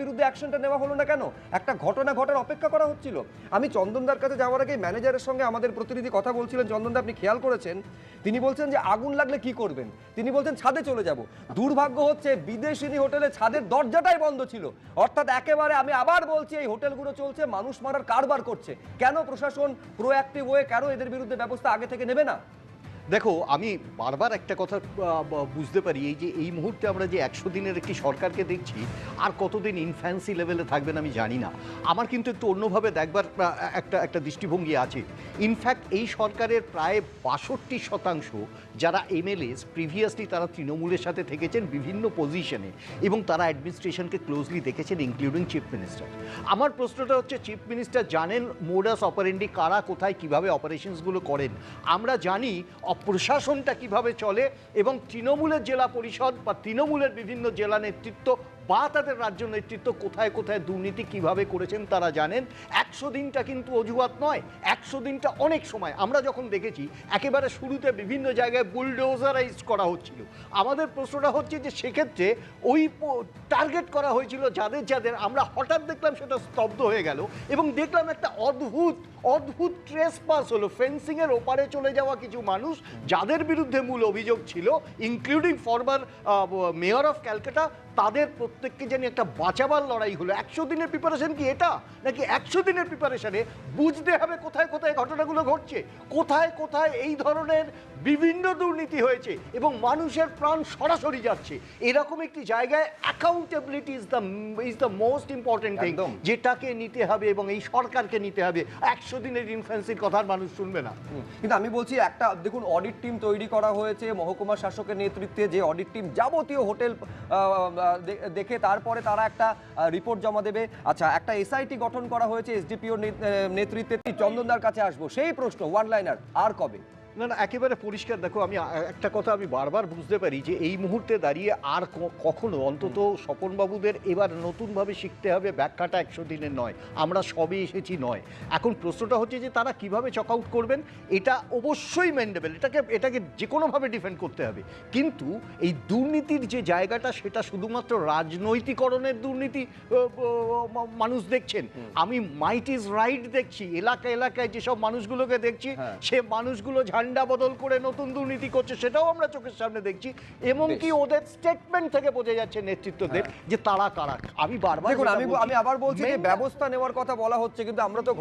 বিরুদ্ধে অ্যাকশনটা নেওয়া হলো না কেন? একটা ঘটনা ঘটার অপেক্ষা করা হচ্ছিল। আমি চন্দনদার কাছে যাওয়ার আগে ম্যানেজারের সঙ্গে আমাদের প্রতিনিধি কথা বলছিলেন, চন্দনদা আপনি খেয়াল করেছেন, তিনি বলছেন যে আগুন লাগলে কি করবেন, তিনি বলছেন ছাদে চলে যাব। দুর্ভাগ্য হচ্ছে বিদেশিনী হোটেলে ছাদের দরজাটাই বন্ধ ছিল। অর্থাৎ একেবারে আমি আবার বলছি, এই হোটেলগুলো চলছে, মানুষ মারার কারবার করছে। কেন প্রশাসন প্রোঅ্যাক্টিভ হয়ে কেন এদের বিরুদ্ধে ব্যবস্থা আগে থেকে নেবে না? দেখো, আমি বারবার একটা কথা বুঝতে পারি, এই যে এই মুহূর্তে আমরা যে 100 দিনের একটি সরকারকে দেখছি, আর কতদিন ইনফ্যান্সি লেভেলে থাকবেন আমি জানি না। আমার কিন্তু একটু অন্যভাবে দেখবার একটা দৃষ্টিভঙ্গি আছে। ইনফ্যাক্ট এই সরকারের প্রায় 62% যারা এমএলএস প্রিভিয়াসলি তারা তৃণমূলের সাথে থেকেছেন বিভিন্ন পজিশনে, এবং তারা অ্যাডমিনিস্ট্রেশনকে ক্লোজলি দেখেছেন, ইনক্লুডিং চিফ মিনিস্টার। আমার প্রশ্নটা হচ্ছে, চিফ মিনিস্টার জানেন মোডাস অপারেন্ডি কারা কোথায় কিভাবে অপারেশনসগুলো করেন। আমরা জানি প্রশাসনটা কিভাবে চলে, এবং তৃণমূলের জেলা পরিষদ বা তৃণমূলের বিভিন্ন জেলা নেতৃত্ব বা তাদের রাজ্য নেতৃত্ব কোথায় কোথায় দুর্নীতি কিভাবে করেছেন তারা জানেন। 100 দিনটা কিন্তু অজুহাত নয়, 100 দিনটা অনেক সময়। আমরা যখন দেখেছি একেবারে শুরুতে বিভিন্ন জায়গায় বুলডোজারাইজ করা হচ্ছিল, আমাদের প্রশ্নটা হচ্ছে যে সেক্ষেত্রে ওই টার্গেট করা হয়েছিল যাদের যাদের, আমরা হঠাৎ দেখলাম সেটা স্তব্ধ হয়ে গেল, এবং দেখলাম একটা অদ্ভুত ট্রেসপাস হলো। ফেন্সিংয়ের ওপারে চলে যাওয়া কিছু মানুষ যাদের বিরুদ্ধে মূল অভিযোগ ছিল, including former mayor of Calcutta, তাদের প্রত্যেককে জানি একটা বাঁচাবার লড়াই হলো। 100 দিনের প্রিপারেশন কি এটা, নাকি 100 দিনের প্রিপারেশনে বুঝতে হবে কোথায় কোথায় ঘটনাগুলো ঘটছে, কোথায় কোথায় এই ধরনের বিভিন্ন দুর্নীতি হয়েছে এবং মানুষের প্রাণ সরাসরি যাচ্ছে। এরকম একটি জায়গায় accountability is the most important thing, যেটাকে নিতে হবে এবং এই সরকারকে নিতে হবে। 100 দিনের ইনফ্লুয়েন্সের কথা মানুষ শুনবে না। কিন্তু আমি বলছি, একটা দেখুন, অডিট টিম তৈরি করা হয়েছে মহকুমা শাসকের নেতৃত্বে, যে অডিট টিম যাবতীয় হোটেল দেখে তারপরে তারা একটা রিপোর্ট জমা দেবে। আচ্ছা, একটা এসআইটি গঠন করা হয়েছে এসডিপিওর নেতৃত্বে। চন্দনদার কাছে আসবো, সেই প্রশ্ন ওয়ান লাইনার, আর কবে? না না, একেবারে পরিষ্কার। দেখো, আমি একটা কথা আমি বারবার বুঝতে পারি যে এই মুহূর্তে দাঁড়িয়ে আর কখনো অন্তত স্বপনবাবুদের এবার নতুনভাবে শিখতে হবে, ব্যাখ্যাটা 100 দিনের নয়, আমরা সবে এসেছি নয়। এখন প্রশ্নটা হচ্ছে যে তারা কিভাবে চক আউট করবেন। এটা অবশ্যই মেন্ডেবল, এটাকে যে কোনোভাবে ডিফেন্ড করতে হবে, কিন্তু এই দুর্নীতির যে জায়গাটা সেটা শুধুমাত্র রাজনৈতিকরণের দুর্নীতি মানুষ দেখছেন। আমি মাইট ইজ রাইট দেখছি, এলাকায় যেসব মানুষগুলোকে দেখছি, সে মানুষগুলো ঝান্ডা বদল করে নতুন দুর্নীতি করছে, সেটাও আমরা চোখের সামনে দেখছি। এবং কি ওদের স্টেটমেন্ট থেকে বোঝা যাচ্ছে নেতৃত্বদের যে তারা কারা। আমি বারবার দেখুন, আমি আবার বলছি যে ব্যবস্থা নেওয়ার কথা বলা হচ্ছে, কিন্তু আমরা তো